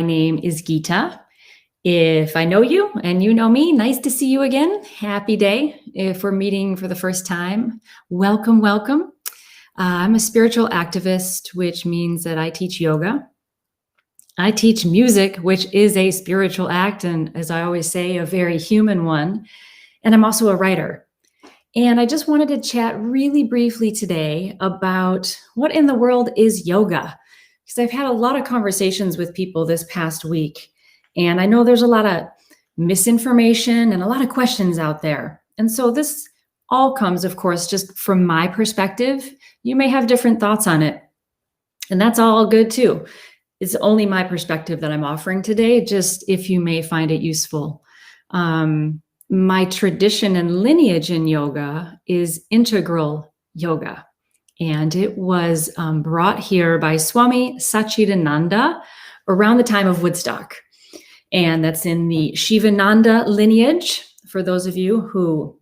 name is Geeta. If I know you and you know me, nice to see you again. Happy day. If we're meeting for the first time, welcome, welcome. I'm a spiritual activist, which means that I teach yoga. I teach music, which is a spiritual act, and as I always say, a very human one. And I'm also a writer. And I just wanted to chat really briefly today about what in the world is yoga, because I've had a lot of conversations with people this past week. And I know there's a lot of misinformation and a lot of questions out there. And so this all comes, of course, just from my perspective. You may have different thoughts on it, and that's all good too. It's only my perspective that I'm offering today, just if you may find it useful. My tradition and lineage in yoga is integral yoga. And it was brought here by Swami Satchidananda around the time of Woodstock. And that's in the Shivananda lineage, for those of you who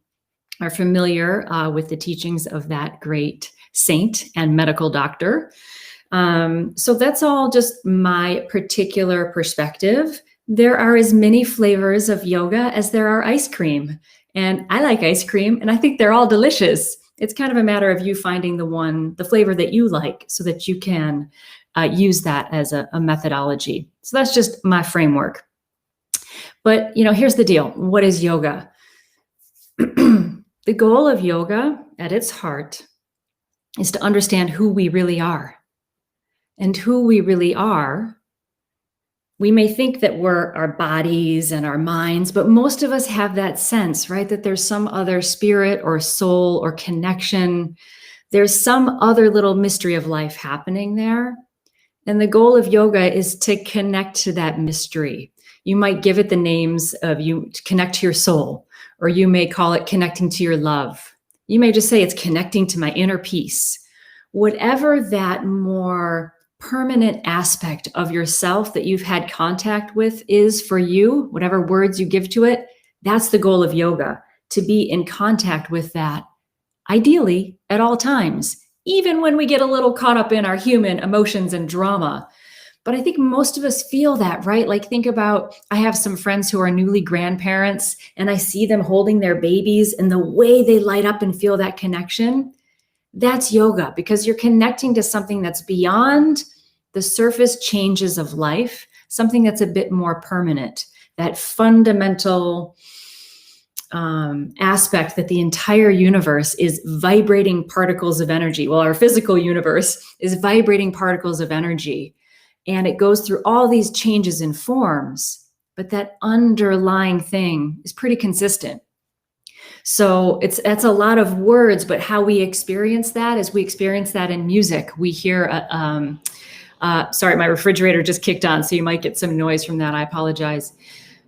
are familiar with the teachings of that great saint and medical doctor. So that's all just my particular perspective. There are as many flavors of yoga as there are ice cream. And I like ice cream, and I think they're all delicious. It's kind of a matter of you finding the flavor that you like so that you can use that as a methodology. So that's just my framework. But, here's the deal. What is yoga? The goal of yoga at its heart is to understand who we really are. And who we really are, we may think that we're our bodies and our minds, but most of us have that sense, right? That there's some other spirit or soul or connection. There's some other little mystery of life happening there. And the goal of yoga is to connect to that mystery. You might give it the names of you to connect to your soul, or you may call it connecting to your love. You may just say it's connecting to my inner peace. Whatever that more permanent aspect of yourself that you've had contact with is for you, whatever words you give to it, that's the goal of yoga, to be in contact with that, ideally at all times, even when we get a little caught up in our human emotions and drama. But I think most of us feel that, right? Like think about, I have some friends who are newly grandparents, and I see them holding their babies, and the way they light up and feel that connection, that's yoga, because you're connecting to something that's beyond the surface changes of life, something that's a bit more permanent, that fundamental aspect that the entire universe is vibrating particles of energy. Well, our physical universe is vibrating particles of energy, and it goes through all these changes in forms, but that underlying thing is pretty consistent. So that's a lot of words, but how we experience that is we experience that in music. We hear, sorry, my refrigerator just kicked on, so you might get some noise from that. I apologize.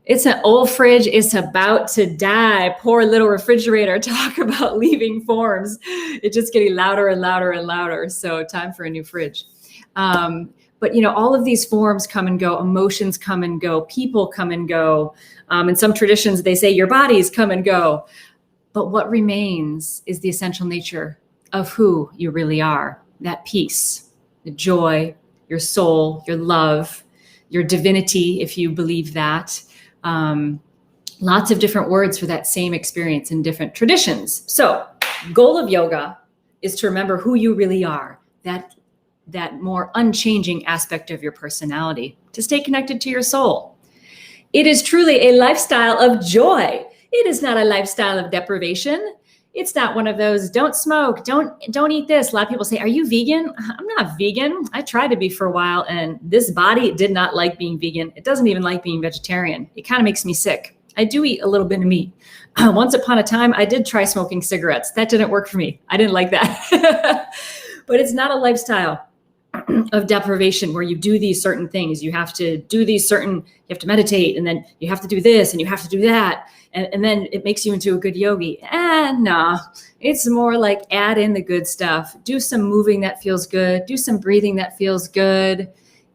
It's an old fridge. It's about to die. Poor little refrigerator. Talk about leaving forms. It's just getting louder and louder and louder. So time for a new fridge. But, all of these forms come and go, emotions come and go, people come and go. In some traditions, they say your bodies come and go. But what remains is the essential nature of who you really are, that peace, the joy, your soul, your love, your divinity, if you believe that. Lots of different words for that same experience in different traditions. So, goal of yoga is to remember who you really are, that more unchanging aspect of your personality, to stay connected to your soul. It is truly a lifestyle of joy. It is not a lifestyle of deprivation. It's not one of those, don't smoke, don't eat this. A lot of people say, are you vegan? I'm not vegan. I tried to be for a while, and this body did not like being vegan. It doesn't even like being vegetarian. It kind of makes me sick. I do eat a little bit of meat. Once upon a time, I did try smoking cigarettes. That didn't work for me. I didn't like that. But it's not a lifestyle of deprivation where you do these certain things. You have to do you have to meditate, and then you have to do this, and you have to do that. And then it makes you into a good yogi. No, it's more like add in the good stuff. Do some moving that feels good. Do some breathing that feels good.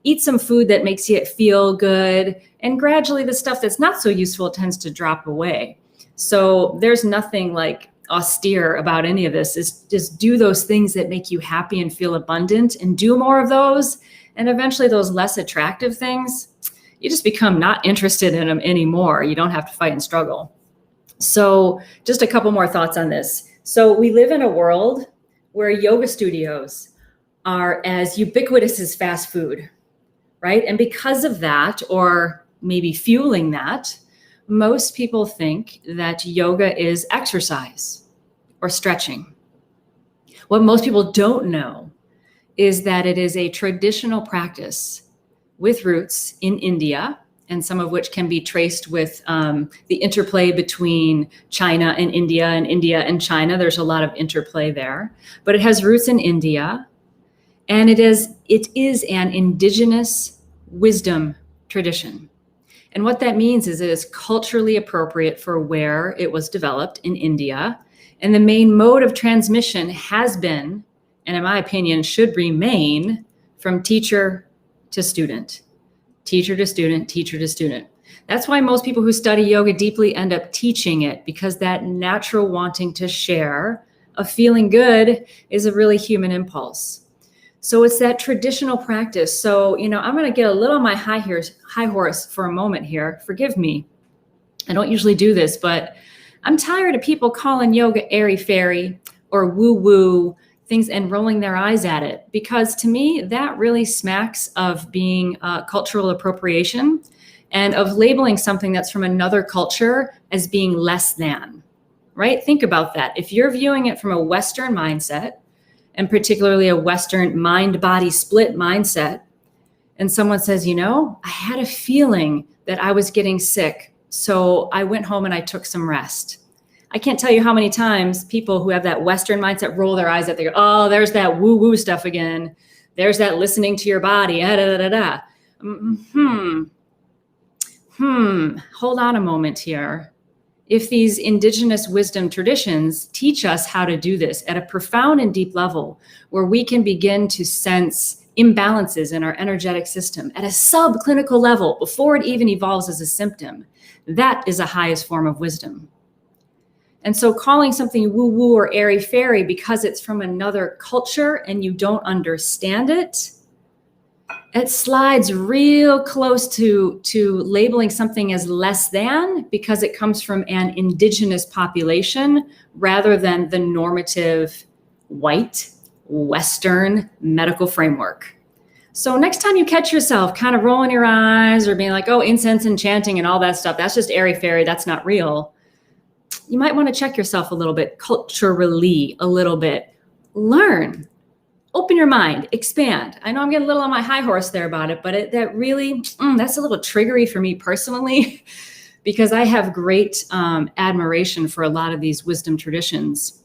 Eat some food that makes you feel good. And gradually the stuff that's not so useful tends to drop away. So there's nothing like austere about any of this. Is just do those things that make you happy and feel abundant, and do more of those. And eventually those less attractive things, you just become not interested in them anymore. You don't have to fight and struggle. So just a couple more thoughts on this. So we live in a world where yoga studios are as ubiquitous as fast food, right? And because of that, or maybe fueling that, most people think that yoga is exercise or stretching. What most people don't know is that it is a traditional practice with roots in India, and some of which can be traced with the interplay between China and India and China. There's a lot of interplay there, but it has roots in India, and it is an indigenous wisdom tradition. And what that means is it is culturally appropriate for where it was developed in India. And the main mode of transmission has been, and in my opinion, should remain, from teacher to student. Teacher to student, teacher to student. That's why most people who study yoga deeply end up teaching it, because that natural wanting to share of feeling good is a really human impulse. So it's that traditional practice. So, I'm going to get a little on my high horse for a moment here. Forgive me. I don't usually do this, but I'm tired of people calling yoga airy-fairy or woo-woo things and rolling their eyes at it, because to me, that really smacks of being cultural appropriation and of labeling something that's from another culture as being less than, right? Think about that. If you're viewing it from a Western mindset, and particularly a Western mind-body split mindset, and someone says, I had a feeling that I was getting sick, so I went home and I took some rest. I can't tell you how many times people who have that Western mindset roll their eyes at, they go, oh, there's that woo-woo stuff again. There's that listening to your body. Hold on a moment here. If these indigenous wisdom traditions teach us how to do this at a profound and deep level, where we can begin to sense imbalances in our energetic system at a subclinical level before it even evolves as a symptom, that is the highest form of wisdom. And so calling something woo-woo or airy-fairy because it's from another culture and you don't understand it, it slides real close to labeling something as less than because it comes from an indigenous population rather than the normative white Western medical framework. So next time you catch yourself kind of rolling your eyes or being like, oh, incense and chanting and all that stuff, that's just airy-fairy, that's not real. You might want to check yourself a little bit, culturally a little bit. Learn, open your mind, expand. I know I'm getting a little on my high horse there about it, but that's a little triggery for me personally, because I have great admiration for a lot of these wisdom traditions,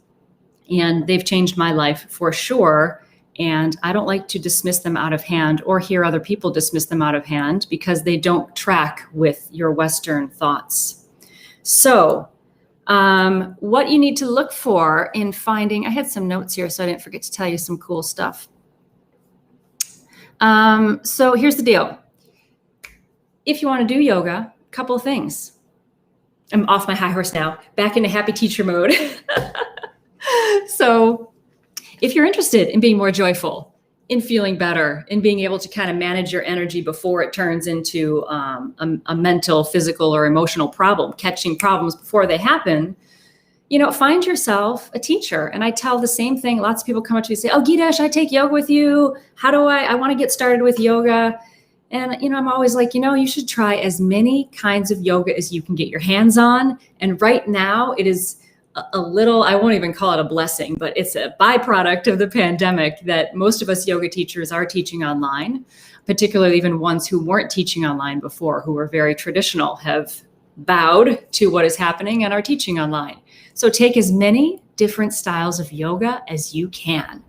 and they've changed my life for sure. And I don't like to dismiss them out of hand or hear other people dismiss them out of hand because they don't track with your Western thoughts. So what you need to look for in finding, I had some notes here, so I didn't forget to tell you some cool stuff. So here's the deal. If you want to do yoga, a couple of things. I'm off my high horse now, back into happy teacher mode. So if you're interested in being more joyful, in feeling better, in being able to kind of manage your energy before it turns into a mental, physical, or emotional problem, catching problems before they happen, find yourself a teacher. And I tell the same thing. Lots of people come up to me and say, oh, Gita, should I take yoga with you? How do I want to get started with yoga? And, I'm always like, you should try as many kinds of yoga as you can get your hands on. And right now it is a little, I won't even call it a blessing, but it's a byproduct of the pandemic that most of us yoga teachers are teaching online, particularly even ones who weren't teaching online before, who were very traditional, have bowed to what is happening and are teaching online. So take as many different styles of yoga as you can.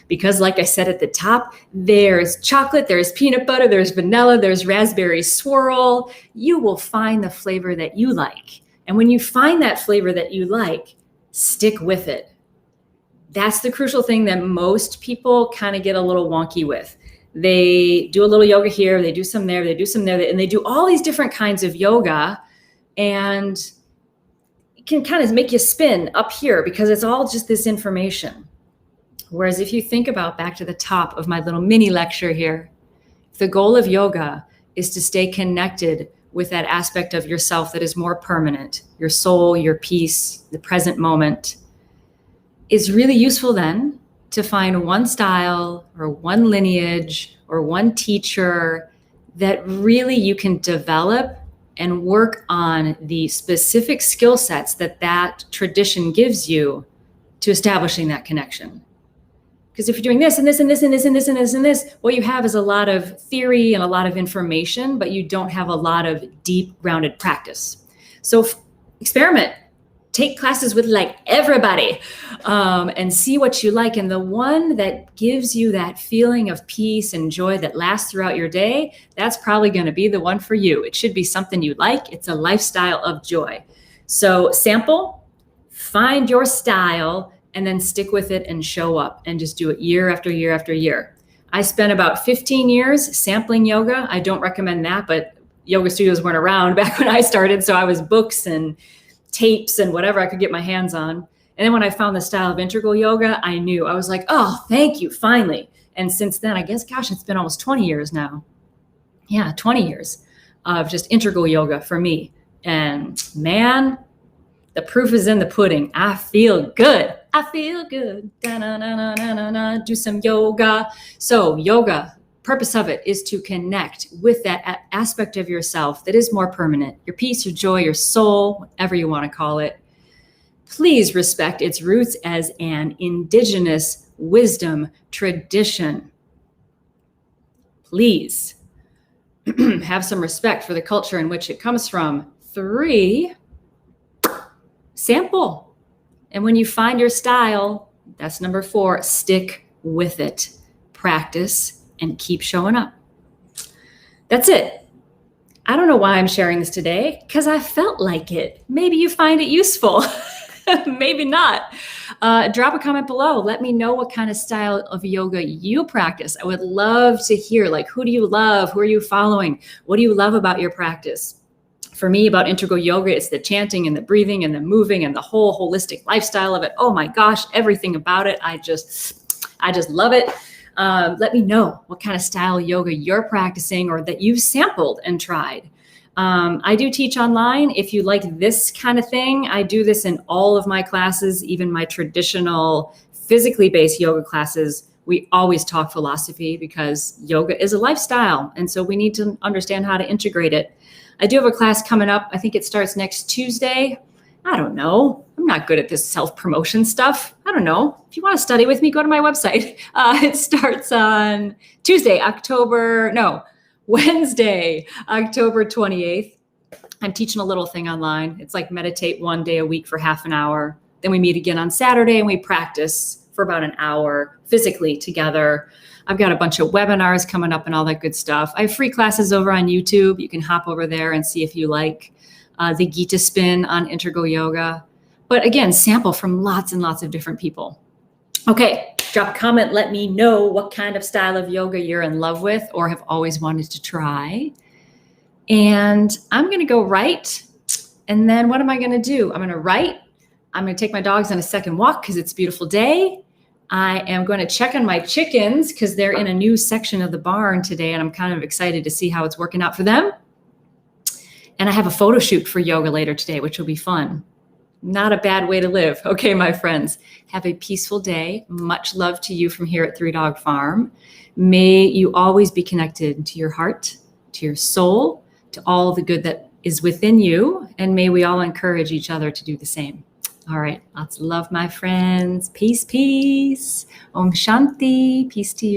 Because like I said at the top, there's chocolate, there's peanut butter, there's vanilla, there's raspberry swirl. You will find the flavor that you like. And when you find that flavor that you like, stick with it. That's the crucial thing that most people kind of get a little wonky with. They do a little yoga here, they do some there, they do some there, and they do all these different kinds of yoga, and it can kind of make you spin up here because it's all just this information. Whereas if you think about back to the top of my little mini lecture here, the goal of yoga is to stay connected with that aspect of yourself that is more permanent, your soul, your peace, the present moment, it's really useful then to find one style or one lineage or one teacher that really you can develop and work on the specific skill sets that that tradition gives you to establishing that connection. Because if you're doing this and this and this and this and this and this and this, what you have is a lot of theory and a lot of information, but you don't have a lot of deep grounded practice. So experiment. Take classes with like everybody and see what you like. And the one that gives you that feeling of peace and joy that lasts throughout your day, that's probably going to be the one for you. It should be something you like. It's a lifestyle of joy. So sample, find your style, and then stick with it and show up and just do it year after year after year. I spent about 15 years sampling yoga. I don't recommend that, but yoga studios weren't around back when I started. So I was books and tapes and whatever I could get my hands on. And then when I found the style of integral yoga, I knew. I was like, oh, thank you, finally. And since then, I guess, gosh, it's been almost 20 years now. Yeah, 20 years of just integral yoga for me. And man, the proof is in the pudding. I feel good. I feel good. Da-na-na-na-na-na-na. Do some yoga. So yoga, purpose of it is to connect with that aspect of yourself that is more permanent, your peace, your joy, your soul, whatever you want to call it. Please respect its roots as an indigenous wisdom tradition. Please have some respect for the culture in which it comes from. 3, sample. And when you find your style, that's number 4, stick with it. Practice and keep showing up. That's it. I don't know why I'm sharing this today, because I felt like it. Maybe you find it useful. Maybe not. Drop a comment below. Let me know what kind of style of yoga you practice. I would love to hear, like, who do you love? Who are you following? What do you love about your practice? For me, about integral yoga, it's the chanting and the breathing and the moving and the whole holistic lifestyle of it. Oh my gosh, everything about it. I just love it. Let me know what kind of style of yoga you're practicing or that you've sampled and tried. I do teach online. If you like this kind of thing, I do this in all of my classes, even my traditional physically based yoga classes. We always talk philosophy because yoga is a lifestyle. And so we need to understand how to integrate it. I do have a class coming up. I think it starts next Tuesday. I don't know. I'm not good at this self-promotion stuff. I don't know. If you want to study with me, go to my website. It starts on Wednesday, October 28th. I'm teaching a little thing online. It's like meditate 1 day a week for half an hour. Then we meet again on Saturday and we practice for about an hour physically together. I've got a bunch of webinars coming up and all that good stuff. I have free classes over on YouTube. You can hop over there and see if you like the Gita spin on integral yoga. But again, sample from lots and lots of different people. Okay, drop a comment. Let me know what kind of style of yoga you're in love with or have always wanted to try. And I'm going to go write. And then what am I going to do? I'm going to write. I'm going to take my dogs on a second walk because it's a beautiful day. I am going to check on my chickens because they're in a new section of the barn today. And I'm kind of excited to see how it's working out for them. And I have a photo shoot for yoga later today, which will be fun. Not a bad way to live. Okay, my friends, have a peaceful day. Much love to you from here at 3 Dog Farm. May you always be connected to your heart, to your soul, to all the good that is within you. And may we all encourage each other to do the same. All right. Lots of love, my friends. Peace, peace. Om Shanti. Peace to you.